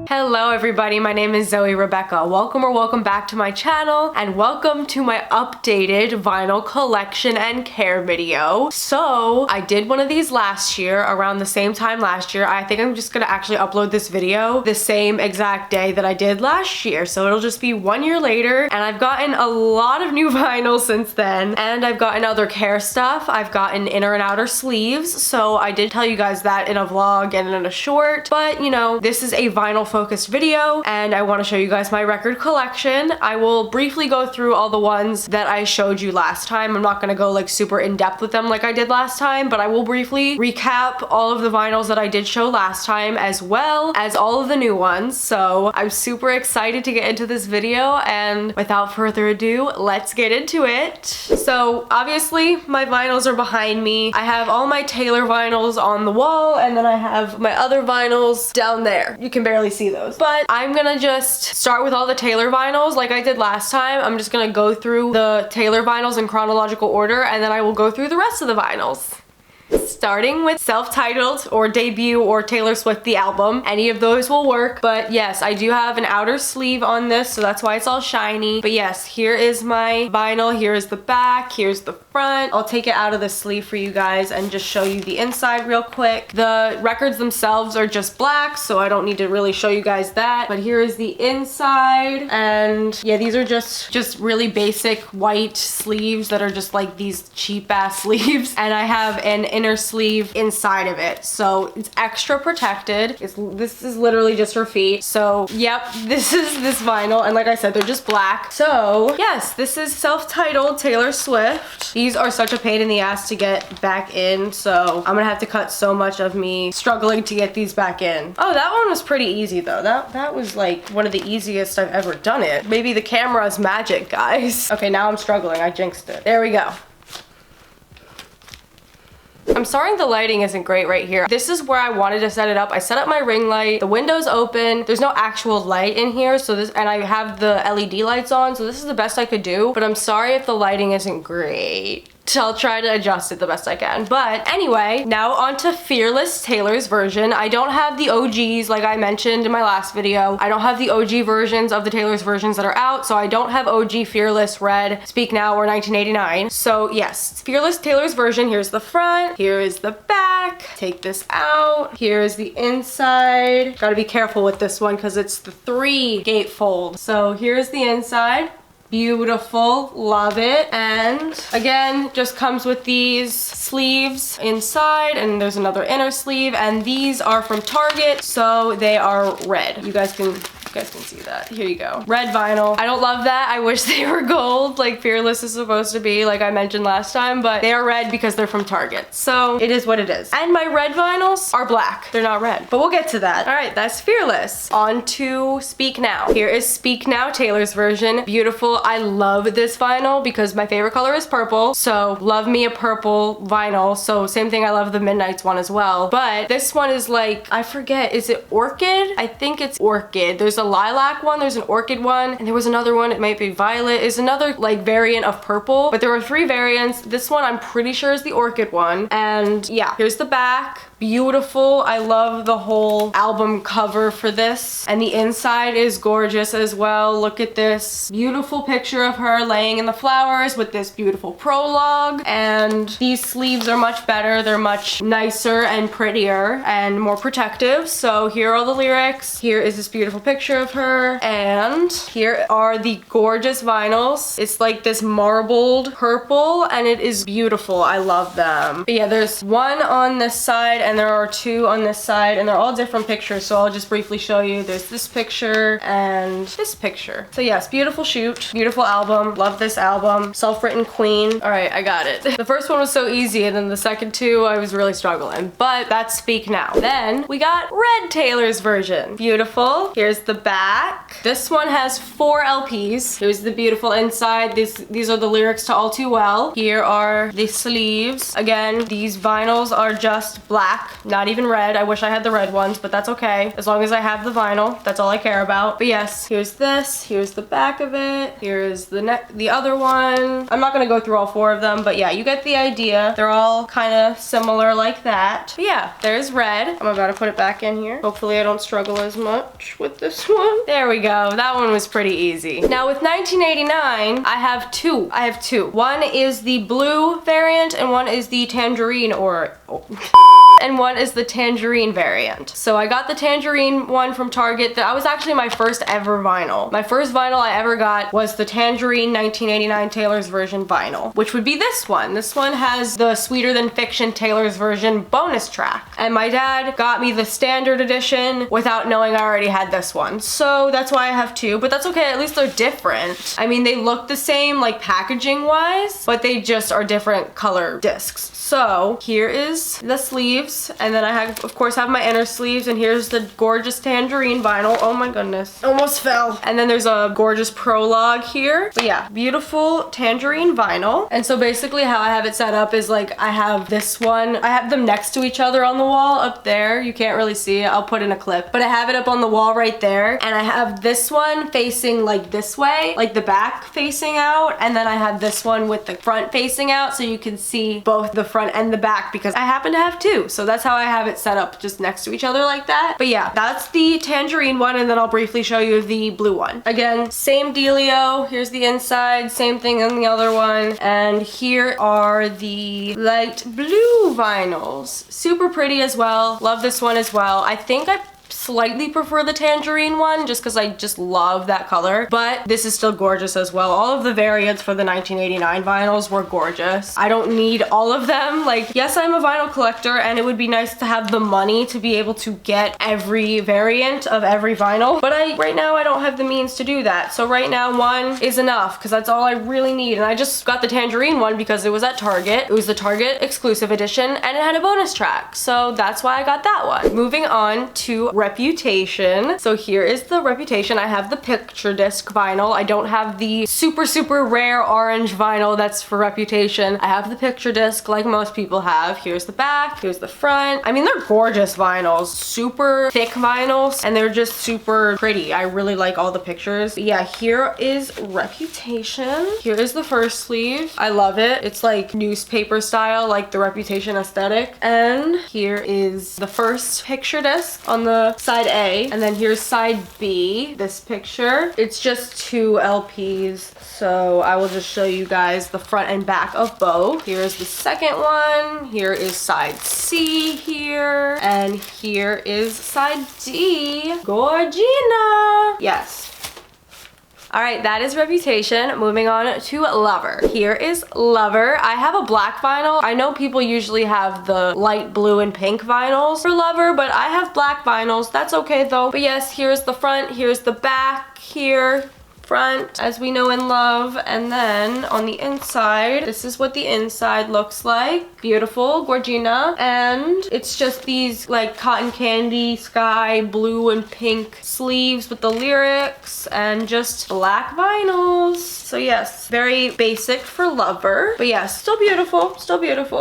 Hello everybody, my name is Zoe Rebekah. Welcome back to my channel and welcome to my updated vinyl collection and care video. So I did one of these last year, around the same time last year. I think I'm just gonna actually upload this video the same exact day that I did last year. So it'll just be 1 year later, and I've gotten a lot of new vinyl since then, and I've gotten other care stuff. I've gotten inner and outer sleeves, so I did tell you guys that in a vlog and in a short, but you know, this is a vinyl focused video and I want to show you guys my record collection. I will briefly go through all the ones that I showed you last time. I'm not going to go like super in depth with them like I did last time, but I will briefly recap all of the vinyls that I did show last time as well as all of the new ones. So I'm super excited to get into this video, and without further ado, let's get into it. So obviously my vinyls are behind me. I have all my Taylor vinyls on the wall, and then I have my other vinyls down there. You can barely see those, but I'm gonna just start with all the Taylor vinyls like I did last time. I'm just gonna go through the Taylor vinyls in chronological order, and then I will go through the rest of the vinyls. Starting with self-titled or debut or Taylor Swift the album. Any of those will work, but yes, I do have an outer sleeve on this, so that's why it's all shiny. But yes, here is my vinyl. Here is the back, here's the front. I'll take it out of the sleeve for you guys and just show you the inside real quick. The records themselves are just black, so I don't need to really show you guys that. But here is the inside, and yeah, these are just really basic white sleeves that are just like these cheap ass sleeves. And I have an inner sleeve inside of it, so it's extra protected. This is literally just for feet. So yep, this is this vinyl, and like I said, they're just black. So yes, this is self-titled Taylor Swift. These are such a pain in the ass to get back in, so I'm gonna have to cut so much of me struggling to get these back in. Oh, that one was pretty easy though. That was like one of the easiest I've ever done it. Maybe the camera's magic, guys. Okay, now I'm struggling. I jinxed it. There we go. I'm sorry the lighting isn't great right here. This is where I wanted to set it up. I set up my ring light. The window's open. There's no actual light in here, so this, and I have the LED lights on, so this is the best I could do. But I'm sorry if the lighting isn't great. I'll try to adjust it the best I can. But anyway, now on to Fearless Taylor's version. I don't have the OGs like I mentioned in my last video. I don't have the OG versions of the Taylor's versions that are out, so I don't have OG Fearless Red, Speak Now, or 1989. So yes, Fearless Taylor's version. Here's the front, here is the back. Take this out. Here's the inside. Gotta be careful with this one because it's the 3 gatefold. So here's the inside. Beautiful, love it. And again, just comes with these sleeves inside, and there's another inner sleeve, and these are from Target, so they are red. You guys can see that. Here you go. Red vinyl. I don't love that. I wish they were gold like Fearless is supposed to be, like I mentioned last time, but they are red because they're from Target. So it is what it is. And my red vinyls are black. They're not red, but we'll get to that. All right, that's Fearless. On to Speak Now. Here is Speak Now, Taylor's version. Beautiful. I love this vinyl because my favorite color is purple. So love me a purple vinyl. So same thing, I love the Midnights one as well. But this one is like, I forget, is it Orchid? I think it's Orchid. There's a lilac one, there's an orchid one, and there was another one, it might be violet, is another like variant of purple, but there were 3 variants. This one I'm pretty sure is the orchid one. And yeah, here's the back. Beautiful. I love the whole album cover for this, and the inside is gorgeous as well. Look at this beautiful picture of her laying in the flowers with this beautiful prologue, and these sleeves are much better. They're much nicer and prettier and more protective. So here are all the lyrics. Here is this beautiful picture of her, and here are the gorgeous vinyls. It's like this marbled purple, and it is beautiful. I love them. But yeah, there's one on this side and there are 2 on this side, and they're all different pictures, so I'll just briefly show you. There's this picture and this picture. So yes, beautiful shoot, beautiful album. Love this album. Self-written queen. All right, I got it. The first one was so easy, and then the second 2 I was really struggling, but that's Speak Now. Then we got Red Taylor's version. Beautiful. Here's the back. This one has 4 LPs. Here's the beautiful inside. These are the lyrics to All Too Well. Here are the sleeves. Again, these vinyls are just black, not even red. I wish I had the red ones, but that's okay. As long as I have the vinyl, that's all I care about. But yes, here's this. Here's the back of it. Here's the other one. I'm not gonna go through all 4 of them, but yeah, you get the idea. They're all kind of similar like that. But yeah, there's red. I'm about to put it back in here. Hopefully I don't struggle as much with this one. There we go. That one was pretty easy. Now with 1989, I have two. One is the blue variant and one is the tangerine and one is the tangerine variant. So I got the tangerine one from Target. That was actually my first ever vinyl. My first vinyl I ever got was the tangerine 1989 Taylor's version vinyl, which would be this one. This one has the Sweeter Than Fiction Taylor's version bonus track. And my dad got me the standard edition without knowing I already had this one. So that's why I have 2, but that's okay. At least they're different. I mean, they look the same like packaging wise, but they just are different color discs. So here is the sleeves, and then I of course have my inner sleeves, and here's the gorgeous tangerine vinyl. Oh my goodness, almost fell. And then there's a gorgeous prologue here. But yeah, beautiful tangerine vinyl. And so basically how I have it set up is like I have this one, I have them next to each other on the wall up there. You can't really see it, I'll put in a clip, but I have it up on the wall right there, and I have this one facing like this way, like the back facing out, and then I have this one with the front facing out, so you can see both the front and the back because I happen to have 2. So that's how I have it set up, just next to each other like that. But yeah, that's the tangerine one, and then I'll briefly show you the blue one. Again, same dealio. Here's the inside, same thing in the other one. And here are the light blue vinyls. Super pretty as well. Love this one as well. I think I slightly prefer the tangerine one just because I just love that color, but this is still gorgeous as well. All of the variants for the 1989 vinyls were gorgeous. I don't need all of them. Like, yes, I'm a vinyl collector and it would be nice to have the money to be able to get every variant of every vinyl, but right now I don't have the means to do that. So right now 1 is enough because that's all I really need. And I just got the tangerine one because it was at Target. It was the Target exclusive edition and it had a bonus track. So that's why I got that one. Moving on to Reputation. So here is the Reputation. I have the picture disc vinyl. I don't have the super rare orange vinyl that's for Reputation. I have the picture disc like most people have. Here's the back, here's the front. I mean, they're gorgeous vinyls, super thick vinyls, and they're just super pretty. I really like all the pictures. But yeah, here is Reputation. Here is the first sleeve. I love it. It's like newspaper style, like the Reputation aesthetic. And here is the first picture disc on the side A, and then here's side B, this picture. It's just 2 LPs, so I will just show you guys the front and back of both. Here is the second one, here is side C here, and here is side D. Gorgina! Yes. Alright, that is Reputation. Moving on to Lover. Here is Lover. I have a black vinyl. I know people usually have the light blue and pink vinyls for Lover, but I have black vinyls. That's okay though. But yes, here's the front, here's the back, here. Front, as we know and love, and then on the inside, this is what the inside looks like. Beautiful, Gorgina, and it's just these like cotton candy, sky, blue and pink sleeves with the lyrics and just black vinyls. So yes, very basic for Lover, but yes, still beautiful,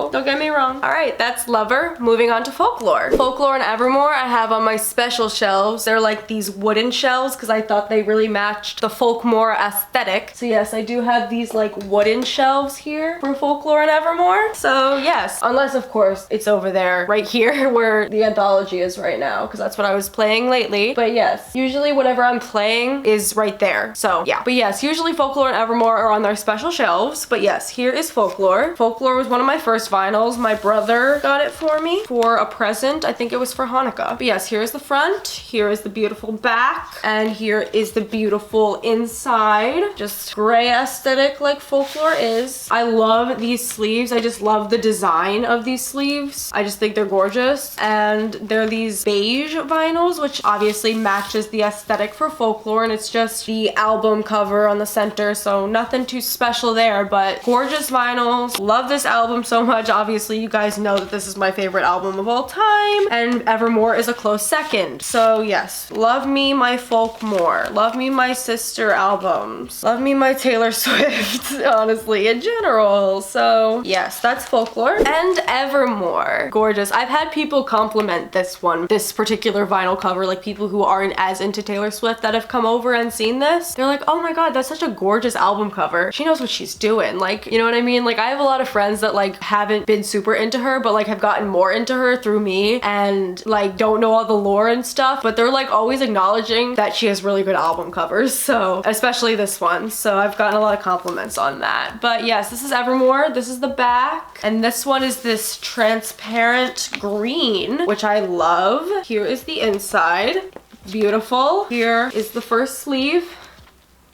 don't get me wrong. All right, that's Lover. Moving on to Folklore. Folklore and Evermore I have on my special shelves. They're like these wooden shelves because I thought they really matched the Folklore aesthetic. So yes, I do have these like wooden shelves here for Folklore and Evermore. So yes, unless of course it's over there right here where the anthology is right now, because that's what I was playing lately. But yes, usually whatever I'm playing is right there. So yeah, but yes, usually Folklore and Evermore are on their special shelves. But yes, here is Folklore. Folklore was one of my first vinyls. My brother got it for me for a present. I think it was for Hanukkah. But yes, here's the front, here is the beautiful back, and here is the beautiful inside inside. Just gray aesthetic like Folklore is. I love these sleeves. I just love the design of these sleeves. I just think they're gorgeous. And they're these beige vinyls, which obviously matches the aesthetic for Folklore, and it's just the album cover on the center, so nothing too special there, but gorgeous vinyls. Love this album so much. Obviously, you guys know that this is my favorite album of all time, and Evermore is a close second. So yes, love me my Folkmore. Love me my sister albums. Love me my Taylor Swift, honestly, in general. So yes, that's Folklore. And Evermore. Gorgeous. I've had people compliment this one, this particular vinyl cover, like people who aren't as into Taylor Swift that have come over and seen this. They're like, oh my god, that's such a gorgeous album cover. She knows what she's doing. Like, you know what I mean? Like, I have a lot of friends that like haven't been super into her, but like have gotten more into her through me and like don't know all the lore and stuff, but they're like always acknowledging that she has really good album covers. So especially this one. So I've gotten a lot of compliments on that. But yes, this is Evermore. This is the back. And this one is this transparent green, which I love. Here is the inside. Beautiful. Here is the first sleeve.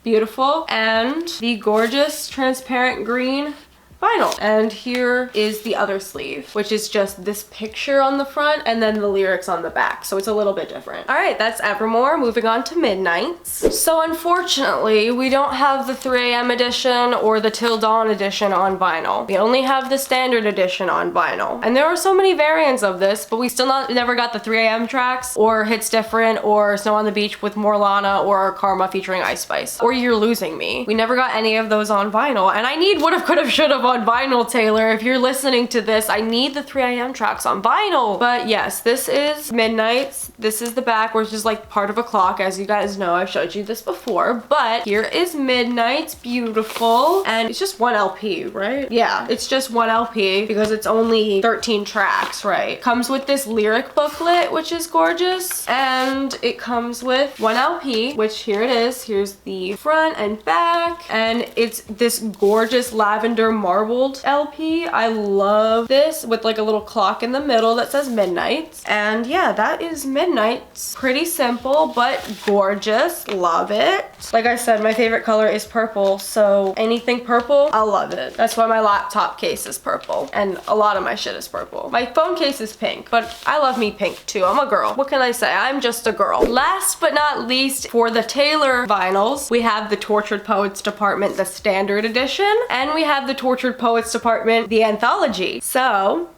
Beautiful. And the gorgeous transparent green vinyl. And here is the other sleeve, which is just this picture on the front and then the lyrics on the back. So it's a little bit different. All right, that's Evermore. Moving on to Midnights. So unfortunately, we don't have the 3 AM edition or the Till Dawn edition on vinyl. We only have the standard edition on vinyl. And there are so many variants of this, but we still never got the 3 AM tracks or Hits Different or Snow on the Beach with Morlana or Karma featuring Ice Spice or You're Losing Me. We never got any of those on vinyl, and I need Would've, Could've, Should've on vinyl, Taylor. If you're listening to this, I need the 3 AM tracks on vinyl. But yes, this is Midnights. This is the back, which is like part of a clock. As you guys know, I've showed you this before, but here is Midnights. Beautiful. And it's just 1 LP, right? Yeah, it's just 1 LP because it's only 13 tracks, right? Comes with this lyric booklet, which is gorgeous. And it comes with 1 LP, which here it is. Here's the front and back. And it's this gorgeous lavender marbled LP. I love this with like a little clock in the middle that says Midnights. And yeah, that is Midnights. Pretty simple, but gorgeous. Love it. Like I said, my favorite color is purple, so anything purple, I love it. That's why my laptop case is purple, and a lot of my shit is purple. My phone case is pink, but I love me pink too. I'm a girl. What can I say? I'm just a girl. Last but not least, for the Taylor vinyls, we have the Tortured Poets Department, the standard edition, and we have the Tortured Poets Department, the anthology. So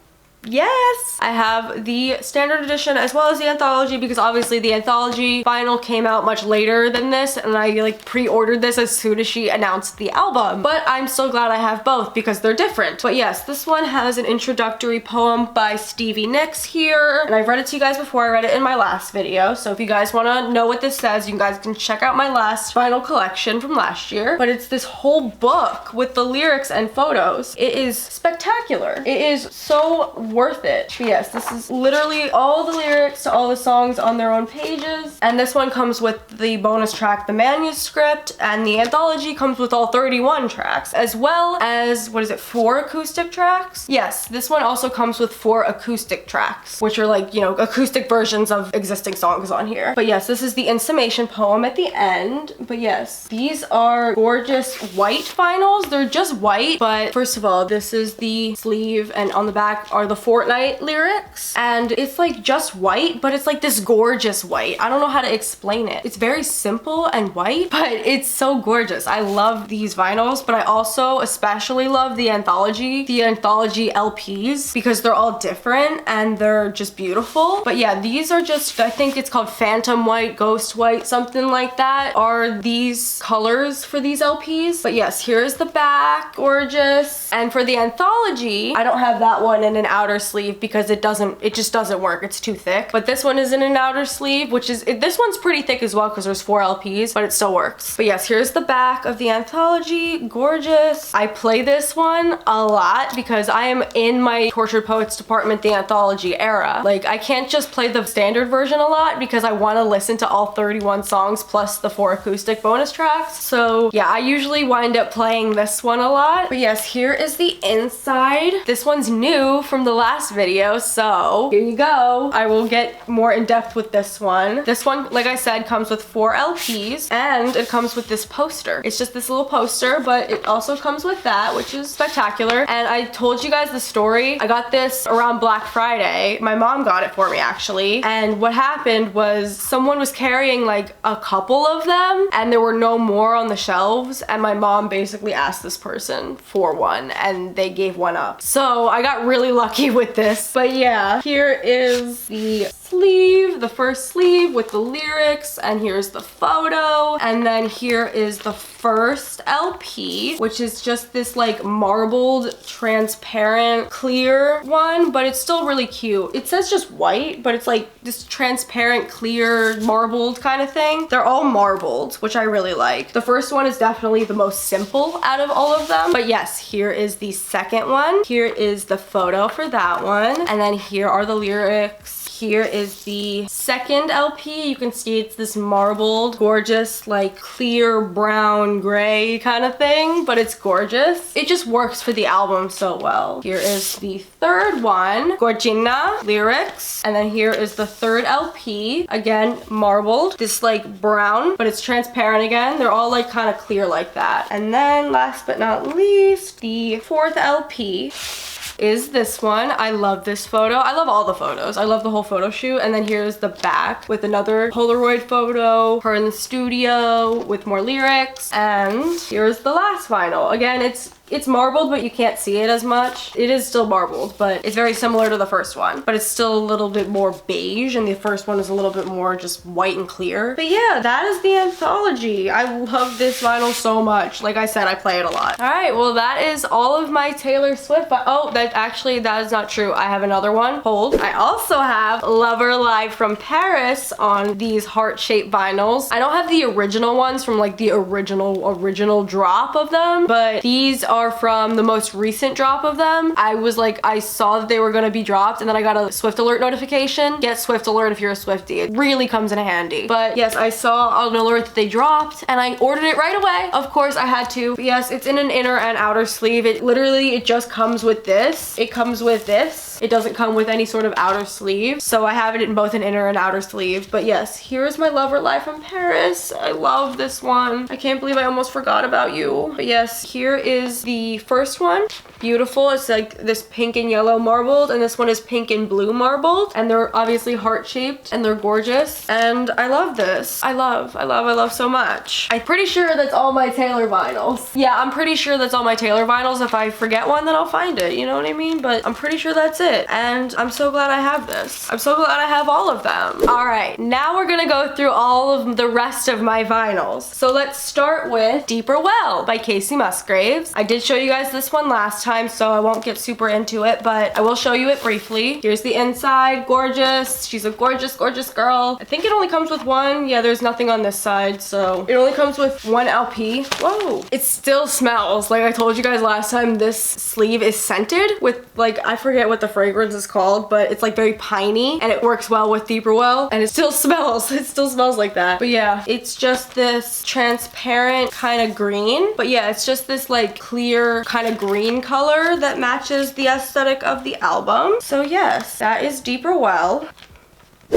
yes, I have the standard edition as well as the anthology, because obviously the anthology vinyl came out much later than this, and I like pre-ordered this as soon as she announced the album. But I'm so glad I have both because they're different. But yes, this one has an introductory poem by Stevie Nicks here, and I've read it to you guys before. I read it in my last video, so if you guys want to know what this says, you guys can check out my last vinyl collection from last year. But it's this whole book with the lyrics and photos. It is spectacular. It is so worth it. Yes, this is literally all the lyrics to all the songs on their own pages, and this one comes with the bonus track, the manuscript, and the anthology comes with all 31 tracks, as well as, what is it, 4 acoustic tracks? Yes, this one also comes with 4 acoustic tracks, which are like, you know, acoustic versions of existing songs on here. But yes, this is the in summation poem at the end. But yes, these are gorgeous white vinyls. They're just white, but first of all, this is the sleeve, and on the back are the Fortnite lyrics, and it's like just white, but it's like this gorgeous white. I don't know how to explain it. It's very simple and white, but it's so gorgeous. I love these vinyls, but I also especially love the anthology LPs, because they're all different and they're just beautiful. But yeah, these are just, I think it's called Phantom White, Ghost White, something like that, are these colors for these LPs. But yes, here's the back, gorgeous. And for the anthology, I don't have that one in an outer sleeve because it just doesn't work. It's too thick. But this one is in an outer sleeve, which is, this one's pretty thick as well because there's 4 LPs, but it still works. But yes, here's the back of the anthology. Gorgeous. I play this one a lot because I am in my Tortured Poets Department, the anthology era. Like, I can't just play the standard version a lot because I want to listen to all 31 songs plus the 4 acoustic bonus tracks. So yeah, I usually wind up playing this one a lot. But yes, here is the inside. This one's new from the last video, so here you go. I will get more in depth with this one. This one, like I said, comes with 4 LPs and it comes with this poster. It's just this little poster, but it also comes with that, which is spectacular. And I told you guys the story. I got this around Black Friday. My mom got it for me actually. And what happened was someone was carrying like a couple of them and there were no more on the shelves. And my mom basically asked this person for one and they gave one up. So I got really lucky with this. But yeah, here is the sleeve, the first sleeve with the lyrics, and here's the photo, and then here is the first LP, which is just this like marbled, transparent, clear one, but it's still really cute. It says just white, but it's like this transparent, clear, marbled kind of thing. They're all marbled, which I really like. The first one is definitely the most simple out of all of them, but yes, here is the second one. Here is the photo for that one, and then here are the lyrics. Here is the second LP. You can see it's this marbled, gorgeous, like clear brown gray kind of thing, but it's gorgeous. It just works for the album so well. Here is the third one, Gorgina lyrics. And then here is the third LP, again, marbled, this like brown, but it's transparent again. They're all like kind of clear like that. And then last but not least, the fourth LP is this one. I love this photo. I love all the photos. I love the whole photo shoot. And then here's the back with another Polaroid photo, her in the studio with more lyrics. And here's the last vinyl. Again, it's marbled, but you can't see it as much. It is still marbled, but it's very similar to the first one, but it's still a little bit more beige, and the first one is a little bit more just white and clear. But yeah, that is the anthology. I love this vinyl so much. Like I said, I play it a lot. All right, well, that is all of my Taylor Swift. Oh, that is not true. I have another one. Hold. I also have Lover Live from Paris on these heart-shaped vinyls. I don't have the original ones from like the original drop of them, but these are from the most recent drop of them. I saw that they were gonna be dropped, and then I got a Swift alert notification. Get Swift alert if you're a Swiftie. It really comes in handy. But yes, I saw an alert that they dropped and I ordered it right away. Of course I had to. But yes, it's in an inner and outer sleeve. It just comes with this. It comes with this. It doesn't come with any sort of outer sleeve. So I have it in both an inner and outer sleeve. But yes, here's my Lover Live from Paris. I love this one. I can't believe I almost forgot about you. But yes, here is the first one. Beautiful. It's like this pink and yellow marbled, and this one is pink and blue marbled, and they're obviously heart-shaped and they're gorgeous, and I love this. I love so much. I'm pretty sure that's all my Taylor vinyls. Yeah, I'm pretty sure that's all my Taylor vinyls. If I forget one, then I'll find it, you know what I mean? But I'm pretty sure that's it, and I'm so glad I have this. I'm so glad I have all of them. All right, now we're gonna go through all of the rest of my vinyls. So let's start with Deeper Well by Casey Musgraves. I did show you guys this one last time, so I won't get super into it, but I will show you it briefly. Here's the inside. Gorgeous. She's a gorgeous, gorgeous girl. I think it only comes with one. Yeah, there's nothing on this side, so it only comes with one LP. Whoa. It still smells. Like I told you guys last time, this sleeve is scented with, like, I forget what the fragrance is called, but it's like very piney, and it works well with Deeper Well, and it still smells. It still smells like that. But yeah, it's just this transparent kind of green. But yeah, it's just this like clear kind of green color that matches the aesthetic of the album. So yes, that is Deeper Well.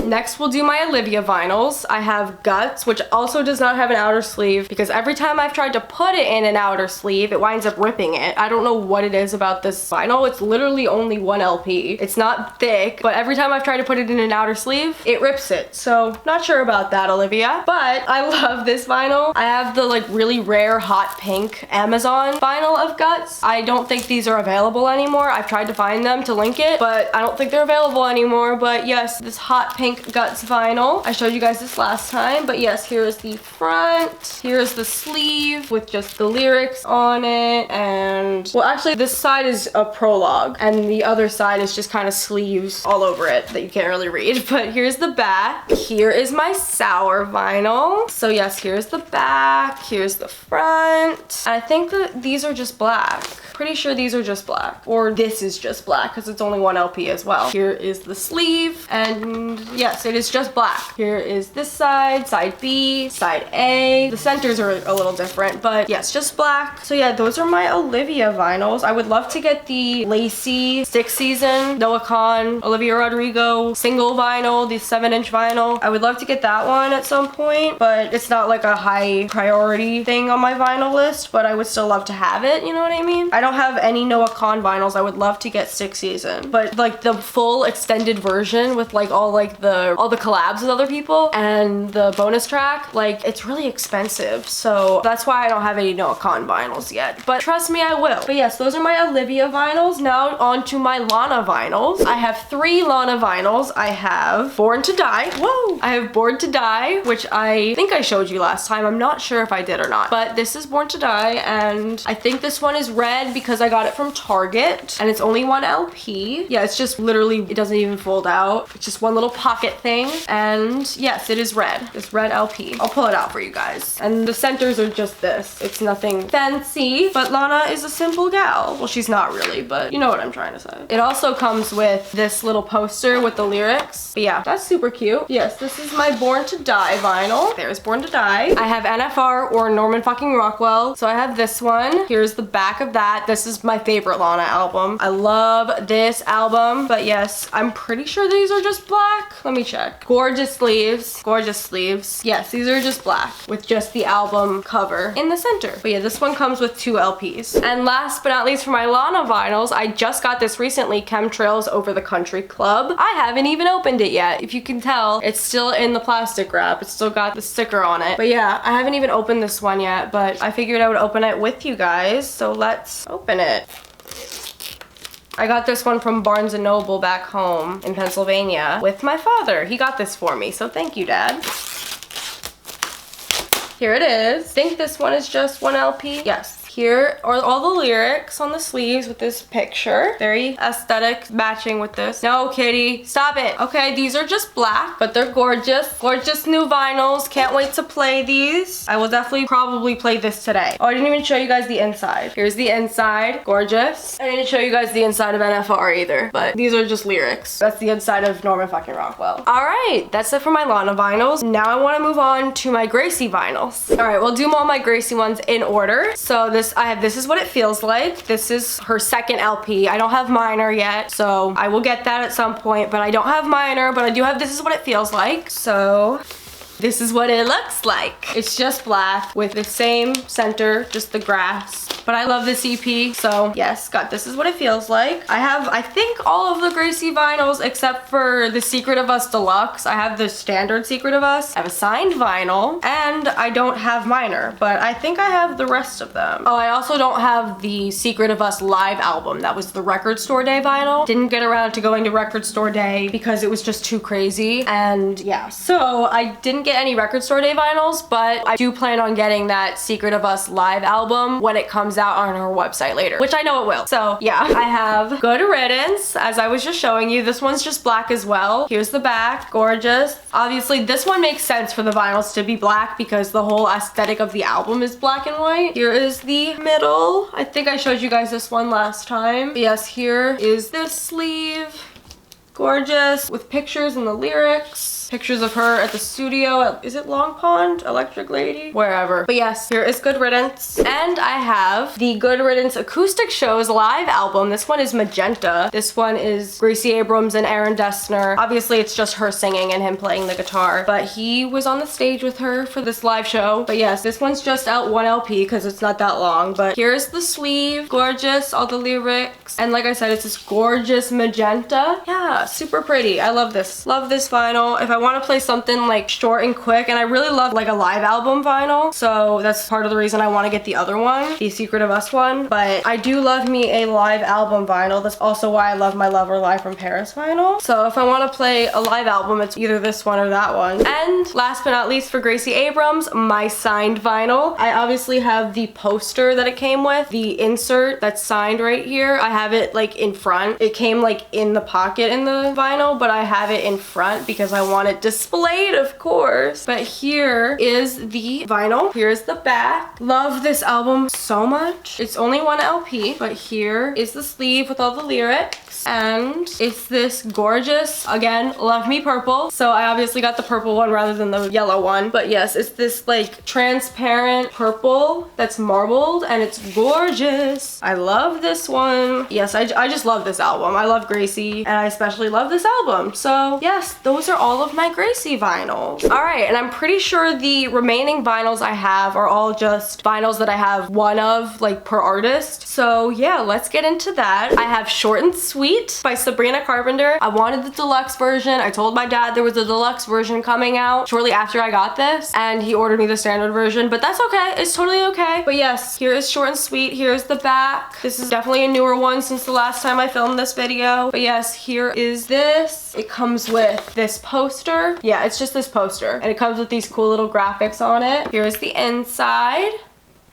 Next, we'll do my Olivia vinyls. I have Guts, which also does not have an outer sleeve, because every time I've tried to put it in an outer sleeve, it winds up ripping it. I don't know what it is about this vinyl. It's literally only one LP. It's not thick, but every time I've tried to put it in an outer sleeve, it rips it. So not sure about that, Olivia, but I love this vinyl. I have the like really rare hot pink Amazon vinyl of Guts. I don't think these are available anymore. I've tried to find them to link it, but I don't think they're available anymore. But yes, this hot pink Guts vinyl. I showed you guys this last time, but yes, here's the front. Here's the sleeve with just the lyrics on it, and well, actually this side is a prologue and the other side is just kind of sleeves all over it that you can't really read. But here's the back. Here is my Sour vinyl. So yes, here's the back, here's the front. I think that these are just black. Pretty sure these are just black, or this is just black because it's only one LP as well. Here is the sleeve, and yes, it is just black. Here is this side, side B, side A. The centers are a little different, but yes, just black. So yeah, those are my Olivia vinyls. I would love to get the Lacey 6th season, Noah Kahan, Olivia Rodrigo single vinyl, the 7-inch vinyl. I would love to get that one at some point, but it's not like a high priority thing on my vinyl list, but I would still love to have it, you know what I mean? I don't have any Noah Kahan vinyls. I would love to get 6th season, but like the full extended version with like all the collabs with other people and the bonus track, like it's really expensive. So that's why I don't have any Noah Kahan vinyls yet, but trust me, I will. But yes, those are my Olivia vinyls. Now on to my Lana vinyls. I have 3 Lana vinyls. I have Born to Die. Whoa! I have Born to Die, which I think I showed you last time. I'm not sure if I did or not, but this is Born to Die, and I think this one is red because I got it from Target, and it's only 1 LP. Yeah, it's just literally, it doesn't even fold out. It's just one little pocket thing, and yes, it is red. This red LP. I'll pull it out for you guys. And the centers are just this. It's nothing fancy, but Lana is a simple gal. Well, she's not really, but you know what I'm trying to say. It also comes with this little poster with the lyrics. But yeah, that's super cute. Yes, this is my Born to Die vinyl. There's Born to Die. I have NFR or Norman fucking Rockwell. So I have this one. Here's the back of that. This is my favorite Lana album. I love this album, but yes, I'm pretty sure these are just black. Let me check. Gorgeous sleeves. Gorgeous sleeves. Yes, these are just black with just the album cover in the center. But yeah, this one comes with 2 LPs. And last but not least for my Lana vinyls, I just got this recently, Chemtrails Over the Country Club. I haven't even opened it yet. If you can tell, it's still in the plastic wrap. It's still got the sticker on it. But yeah, I haven't even opened this one yet, but I figured I would open it with you guys. So let's open it. I got this one from Barnes & Noble back home in Pennsylvania with my father. He got this for me, so thank you, Dad. Here it is. I think this one is just 1 LP. Yes. Here are all the lyrics on the sleeves with this picture. Very aesthetic, matching with this. No, kitty, stop it. Okay, these are just black, but they're gorgeous. Gorgeous new vinyls. Can't wait to play these. I will definitely probably play this today. Oh, I didn't even show you guys the inside. Here's the inside. Gorgeous. I didn't show you guys the inside of NFR either, but these are just lyrics. That's the inside of Norman fucking Rockwell. All right, that's it for my Lana vinyls. Now I want to move on to my Gracie vinyls. All right, we'll do all my Gracie ones in order. So I have This Is What It Feels Like. This is her 2nd LP. I don't have Minor yet, so I will get that at some point, but I don't have Minor, but I do have This Is What It Feels Like. So this is what it looks like. It's just black with the same center, just the grass. But I love this EP, so yes, got This Is What It Feels Like. I have, I think, all of the Gracie vinyls except for the Secret of Us Deluxe. I have the standard Secret of Us. I have a signed vinyl, and I don't have Minor, but I think I have the rest of them. Oh, I also don't have the Secret of Us live album. That was the Record Store Day vinyl. Didn't get around to going to Record Store Day because it was just too crazy, and yeah, so I didn't get any Record Store Day vinyls, but I do plan on getting that Secret of Us live album when it comes out on her website later, which I know it will. So yeah, I have Good Riddance, as I was just showing you. This one's just black as well. Here's the back, gorgeous. Obviously this one makes sense for the vinyls to be black because the whole aesthetic of the album is black and white. Here is the middle. I think I showed you guys this one last time. But yes, here is this sleeve. Gorgeous, with pictures and the lyrics. Pictures of her at the studio. Is it Long Pond? Electric Lady? Wherever. But yes, here is Good Riddance. And I have the Good Riddance Acoustic Shows live album. This one is Magenta. This one is Gracie Abrams and Aaron Dessner. Obviously, it's just her singing and him playing the guitar. But he was on the stage with her for this live show. But yes, this one's just out 1 LP because it's not that long. But here's the sleeve. Gorgeous. All the lyrics. And like I said, it's this gorgeous magenta. Yeah, super pretty. I love this. Love this vinyl. If I want to play something like short and quick, and I really love like a live album vinyl, so that's part of the reason I want to get the other one, the Secret of Us one. But I do love me a live album vinyl. That's also why I love my Lover Live from Paris vinyl. So if I want to play a live album, it's either this one or that one. And last but not least for Gracie Abrams, my signed vinyl. I obviously have the poster that it came with, the insert that's signed right here. I have it like in front. It came like in the pocket in the vinyl, but I have it in front because I wanted it displayed, of course. But here is the vinyl. Here's the back. Love this album so much. It's only one LP, but here is the sleeve with all the lyrics. And it's this gorgeous, again, love me purple. So I obviously got the purple one rather than the yellow one. But yes, it's this like transparent purple that's marbled and it's gorgeous. I love this one. Yes, I just love this album. I love Gracie and I especially love this album. So yes, those are all of my Gracie vinyls. All right, and I'm pretty sure the remaining vinyls I have are all just vinyls that I have one of like per artist. So yeah, let's get into that. I have Short and Sweet by Sabrina Carpenter. I wanted the deluxe version. I told my dad there was a deluxe version coming out shortly after I got this and he ordered me the standard version, but that's okay. It's totally okay. But yes, here is Short and Sweet. Here's the back. This is definitely a newer one since the last time I filmed this video. But yes, here is this. It comes with this poster. Yeah, it's just this poster and it comes with these cool little graphics on it. Here's the inside.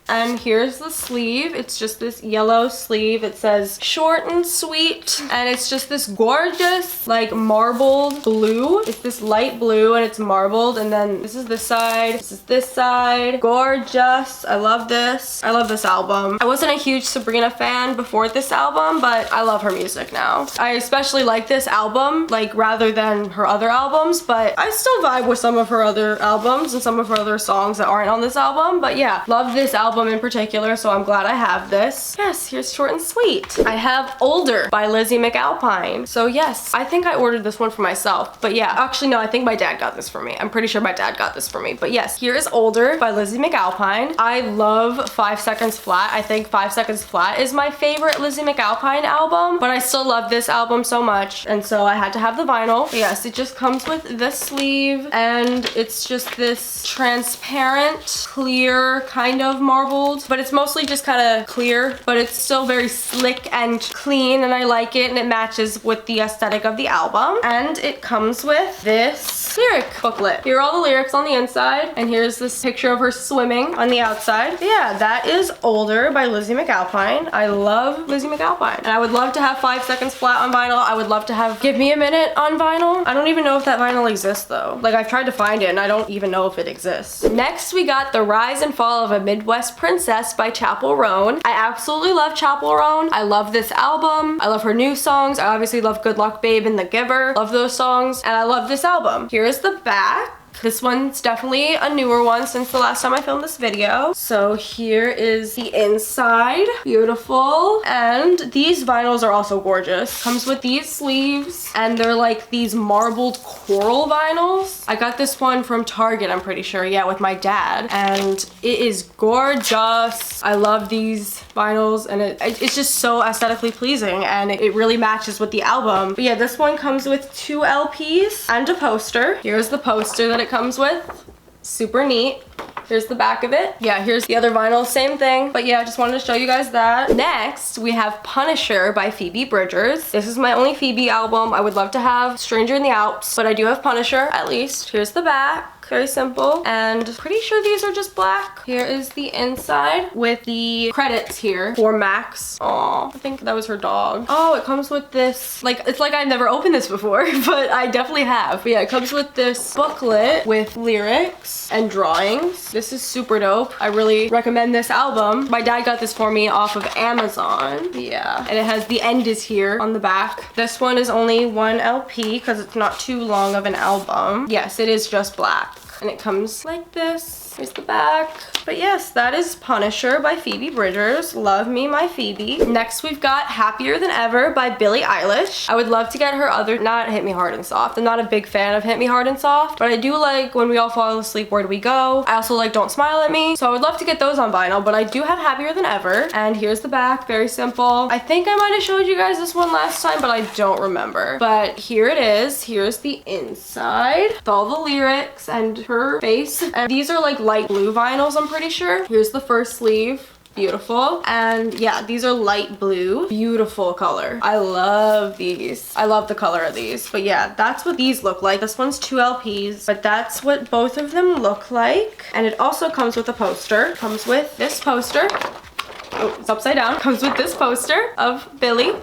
And here's the sleeve. It's just this yellow sleeve. It says Short and Sweet. And it's just this gorgeous, like marbled blue. It's this light blue and it's marbled. And then this is this side. This is this side. Gorgeous. I love this. I love this album. I wasn't a huge Sabrina fan before this album, but I love her music now. I especially like this album, like rather than her other albums, but I still vibe with some of her other albums and some of her other songs that aren't on this album. But yeah, love this album in particular, so I'm glad I have this. Yes, here's Short and Sweet. I have Older by Lizzie McAlpine. So yes, I think I ordered this one for myself, but yeah, actually no, I think my dad got this for me. I'm pretty sure my dad got this for me, but yes, here is Older by Lizzie McAlpine. I love 5 Seconds Flat. I think 5 Seconds Flat is my favorite Lizzie McAlpine album, but I still love this album so much, and so I had to have the vinyl. But yes, it just comes with this sleeve, and it's just this transparent, clear kind of marble, but it's mostly just kind of clear, but it's still very slick and clean and I like it and it matches with the aesthetic of the album. And it comes with this lyric booklet. Here are all the lyrics on the inside and here's this picture of her swimming on the outside. But yeah, that is Older by Lizzie McAlpine. I love Lizzie McAlpine and I would love to have 5 Seconds Flat on vinyl. I would love to have Give Me a Minute on vinyl. I don't even know if that vinyl exists though. Like I've tried to find it and I don't even know if it exists. Next we got The Rise and Fall of a Midwest Princess by Chappell Roan. I absolutely love Chappell Roan. I love this album. I love her new songs. I obviously love Good Luck Babe and The Giver. Love those songs. And I love this album. Here is the back. This one's definitely a newer one since the last time I filmed this video. So here is the inside. Beautiful. And these vinyls are also gorgeous. Comes with these sleeves and they're like these marbled coral vinyls. I got this one from Target, I'm pretty sure. Yeah, with my dad. And it is gorgeous. I love these vinyls and it's just so aesthetically pleasing and it really matches with the album. But yeah, this one comes with 2 LPs and a poster. Here's the poster that it comes with. Super neat. Here's the back of it. Yeah, here's the other vinyl, same thing. But yeah, I just wanted to show you guys that. Next, we have Punisher by Phoebe Bridgers. This is my only Phoebe album. I would love to have Stranger in the Alps, but I do have Punisher, at least. Here's the back. Very simple, and pretty sure these are just black. Here is the inside with the credits here for Max. Aw, I think that was her dog. Oh, it comes with this, like, it's like I've never opened this before, but I definitely have. But yeah, it comes with this booklet with lyrics and drawings. This is super dope. I really recommend this album. My dad got this for me off of Amazon. Yeah, and it has The End Is Here on the back. This one is only 1 LP because it's not too long of an album. Yes, it is just black. And it comes like this. Here's the back. But yes, that is Punisher by Phoebe Bridgers. Love me my Phoebe. Next we've got Happier Than Ever by Billie Eilish. I would love to get her other, not Hit Me Hard and Soft. I'm not a big fan of Hit Me Hard and Soft, but I do like When We All Fall Asleep, Where Do We Go? I also like Don't Smile at Me. So I would love to get those on vinyl, but I do have Happier Than Ever. And here's the back, very simple. I think I might have showed you guys this one last time, but I don't remember. But here it is. Here's the inside with all the lyrics and her face. And these are like light blue vinyls, I'm pretty sure. Here's the first sleeve. Beautiful. And yeah, these are light blue. Beautiful color. I love these. I love the color of these. But yeah, that's what these look like. This one's 2 LPs, but that's what both of them look like. And it also comes with a poster. Comes with this poster. Oh, it's upside down. Comes with this poster of Billie.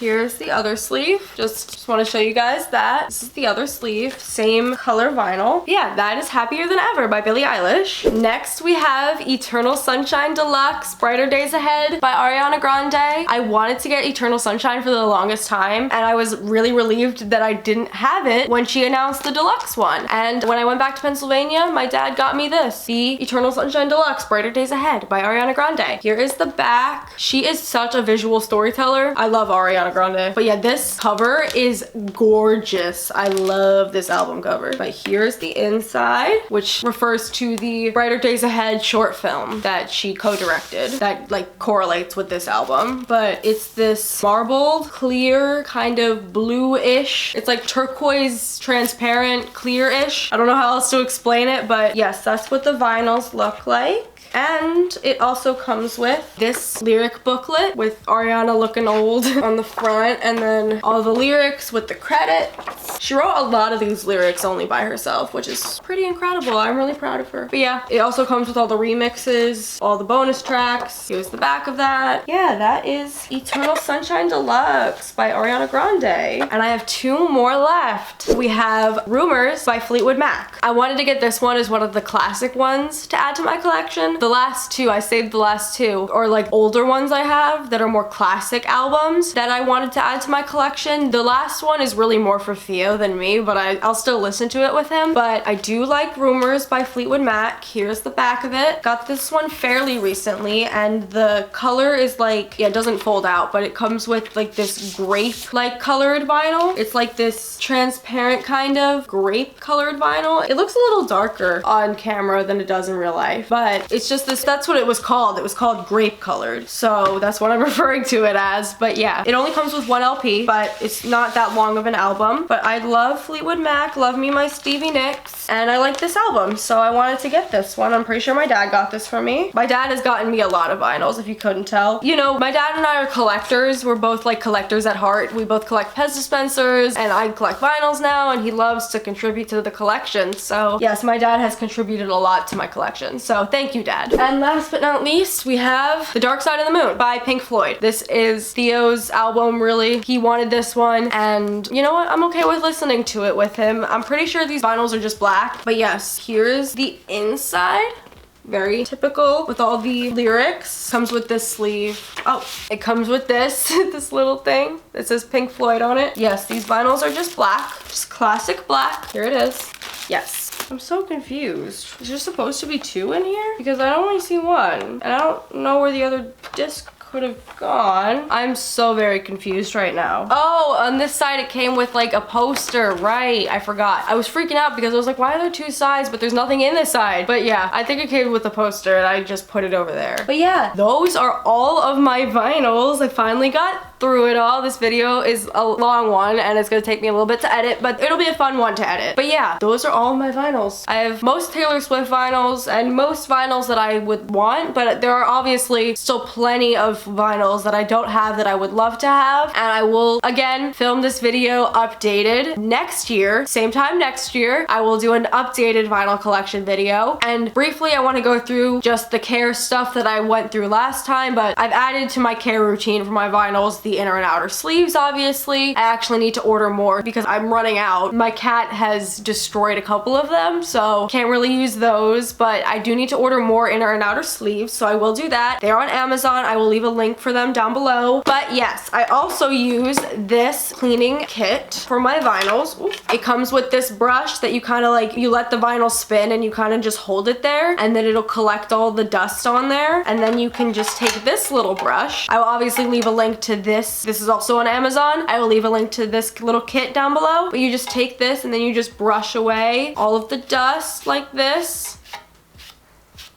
Here's the other sleeve. Just want to show you guys that. This is the other sleeve. Same color vinyl. Yeah, that is Happier Than Ever by Billie Eilish. Next we have Eternal Sunshine Deluxe Brighter Days Ahead by Ariana Grande. I wanted to get Eternal Sunshine for the longest time, and I was really relieved that I didn't have it when she announced the deluxe one. And when I went back to Pennsylvania, my dad got me this, the Eternal Sunshine Deluxe Brighter Days Ahead by Ariana Grande. Here is the back. She is such a visual storyteller. I love Ariana Grande. But yeah, this cover is gorgeous. I love this album cover. But here's the inside, which refers to the Brighter Days Ahead short film that she co-directed that like correlates with this album. But it's this marbled, clear, kind of blue-ish. It's like turquoise, transparent, clear-ish. I don't know how else to explain it, but yes, that's what the vinyls look like. And it also comes with this lyric booklet with Ariana looking old on the front, and then all the lyrics with the credits. She wrote a lot of these lyrics only by herself, which is pretty incredible. I'm really proud of her. But yeah, it also comes with all the remixes, all the bonus tracks. Here's the back of that. Yeah, that is Eternal Sunshine Deluxe by Ariana Grande. And I have 2 more left. We have Rumors by Fleetwood Mac. I wanted to get this one as one of the classic ones to add to my collection. The last 2, I saved the last 2, or like older ones I have that are more classic albums that I wanted to add to my collection. The last one is really more for Theo than me, but I'll still listen to it with him. But I do like Rumors by Fleetwood Mac. Here's the back of it. Got this one fairly recently, and the color is like, yeah, it doesn't fold out, but it comes with like this grape-like colored vinyl. It's like this transparent kind of grape colored vinyl. It looks a little darker on camera than it does in real life, but it's just this, that's what it was called. It was called grape colored. So that's what I'm referring to it as. But yeah, it only comes with 1 LP, but it's not that long of an album. But I love Fleetwood Mac, love me my Stevie Nicks, and I like this album, so I wanted to get this one. I'm pretty sure my dad got this for me. My dad has gotten me a lot of vinyls, if you couldn't tell. You know, my dad and I are collectors. We're both like collectors at heart. We both collect Pez dispensers, and I collect vinyls now, and he loves to contribute to the collection. So yes, my dad has contributed a lot to my collection. So thank you, Dad. And last but not least, we have The Dark Side of the Moon by Pink Floyd. This is Theo's album, really. He wanted this one, and you know what? I'm okay with listening to it with him. I'm pretty sure these vinyls are just black, but yes, here's the inside. Very typical with all the lyrics. Comes with this sleeve. Oh, it comes with this, this little thing that says Pink Floyd on it. Yes, these vinyls are just black, just classic black. Here it is. Yes. I'm so confused. Is there supposed to be 2 in here? Because I only see 1, and I don't know where the other disc could have gone. I'm so very confused right now. Oh, on this side it came with like a poster, right? I forgot. I was freaking out because I was like, why are there 2 sides, but there's nothing in this side? But yeah, I think it came with a poster and I just put it over there. But yeah, those are all of my vinyls. I finally got through it all. This video is a long one and it's gonna take me a little bit to edit, but it'll be a fun one to edit. But yeah, those are all my vinyls. I have most Taylor Swift vinyls and most vinyls that I would want, but there are obviously still plenty of vinyls that I don't have that I would love to have, and I will again film this video updated next year, same time next year. I will do an updated vinyl collection video, and briefly I want to go through just the care stuff that I went through last time, but I've added to my care routine for my vinyls the inner and outer sleeves. Obviously I actually need to order more because I'm running out. My cat has destroyed a couple of them, so can't really use those, but I do need to order more inner and outer sleeves, so I will do that. They're on Amazon. I will leave a link for them down below. But yes, I also use this cleaning kit for my vinyls. Ooh. It comes with this brush that you kind of like, you let the vinyl spin and you kind of just hold it there, and then it'll collect all the dust on there, and then you can just take this little brush. I will obviously leave a link to this. This is also on Amazon. I will leave a link to this little kit down below, but you just take this and then you just brush away all of the dust like this.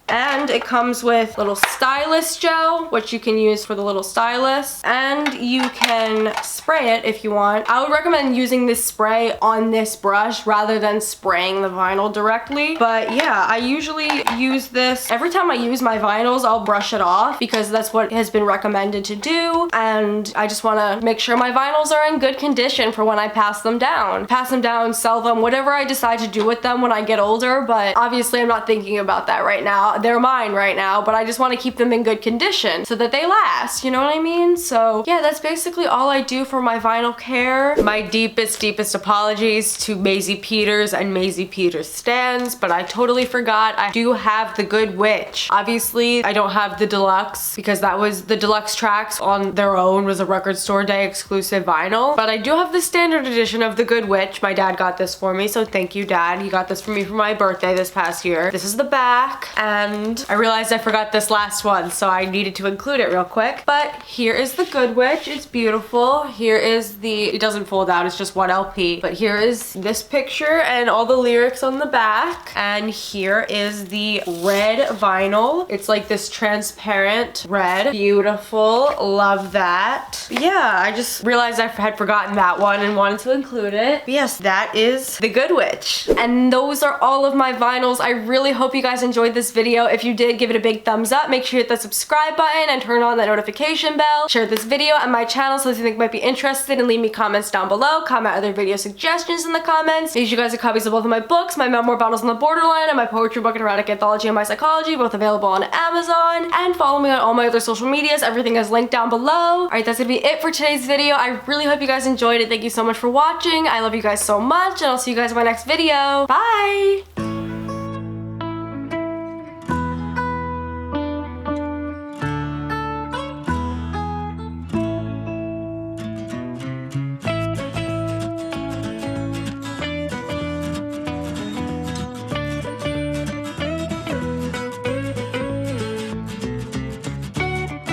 And it comes with little stylus gel, which you can use for the little stylus, and you can spray it if you want. I would recommend using this spray on this brush rather than spraying the vinyl directly. But yeah, I usually use this. Every time I use my vinyls, I'll brush it off because that's what has been recommended to do, and I just want to make sure my vinyls are in good condition for when I pass them down. Pass them down, sell them, whatever I decide to do with them when I get older, but obviously I'm not thinking about that right now. they're mine right now, but I just want to keep them in good condition so that they last, you know what I mean? So yeah, that's basically all I do for my vinyl care. My deepest apologies to Maisie Peters and Maisie Peters stans, but I totally forgot I do have the Good Witch. Obviously, I don't have the deluxe because that was the deluxe tracks on their own was a Record Store Day exclusive vinyl, but I do have the standard edition of the Good Witch. My dad got this for me, so thank you, Dad. He got this for me for my birthday this past year. This is the back, and I realized I forgot this last one, so I needed to include it real quick. But here is the Good Witch. It's beautiful. Here is it doesn't fold out, it's just one LP, but here is this picture and all the lyrics on the back, and here is the red vinyl. It's like this transparent red. Beautiful. Love that. Yeah, I just realized I had forgotten that one and wanted to include it. But yes, that is the Good Witch. And those are all of my vinyls. I really hope you guys enjoyed this video. If you did, give it a big thumbs up. Make sure you hit the subscribe button and turn on that notification bell. Share this video and my channel so if you think might be interested, and leave me comments down below. Comment other video suggestions in the comments. Make sure you guys have copies of both of my books, my memoir Battles on the Borderline and my poetry book and erotic anthology and my psychology, both available on Amazon. And follow me on all my other social medias. Everything is linked down below. Alright, that's gonna be it for today's video. I really hope you guys enjoyed it. Thank you so much for watching. I love you guys so much, and I'll see you guys in my next video. Bye!